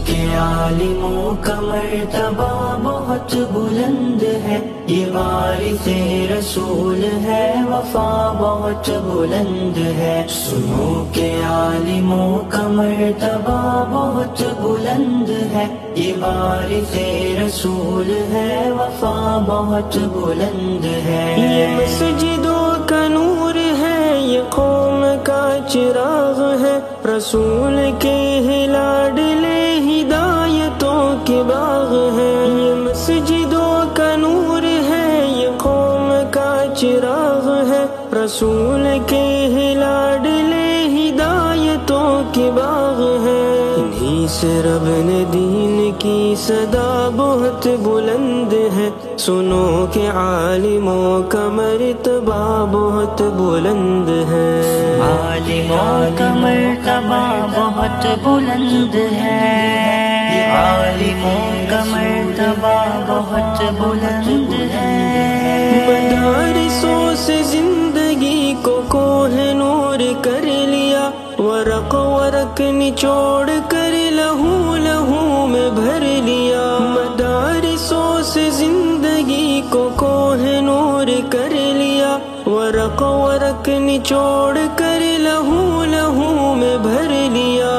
کے عالموں کا مرتبہ بہت بلند ہے، یہ وارث رسول ہے، وفا بہت بلند ہے۔ سنو کہ عالموں کا مرتبہ بہت بلند ہے، یہ وارث رسول ہے، وفا بہت بلند ہے۔ یہ مسجدوں کا نور ہے، یہ قوم کا چراغ ہے، رسول کے لاڈلے ہدایتوں کے باغ ہے۔ یہ مسجدوں کا نور ہے، یہ قوم کا چراغ ہے، رسول کے لاڈلے ہدایتوں کے باغ ہے۔ انہی سے رب نے دین کی صدا بہت بلند ہے، سنو کہ عالموں کا مرتبہ بہت بلند ہے۔ عالموں کا مرتبہ بہت بلند ہے، عالموں کا مرتبہ بہت بلند ہے۔ مدارسوں سے زندگی کو کوہ نور کر لیا، ورق ورق نچوڑ کر لہو لہو میں بھر لیا۔ مدارسوں سے زندگی کو کوہ نور کر لیا، ورق ورق نچوڑ کر لہو لہو میں بھر لیا۔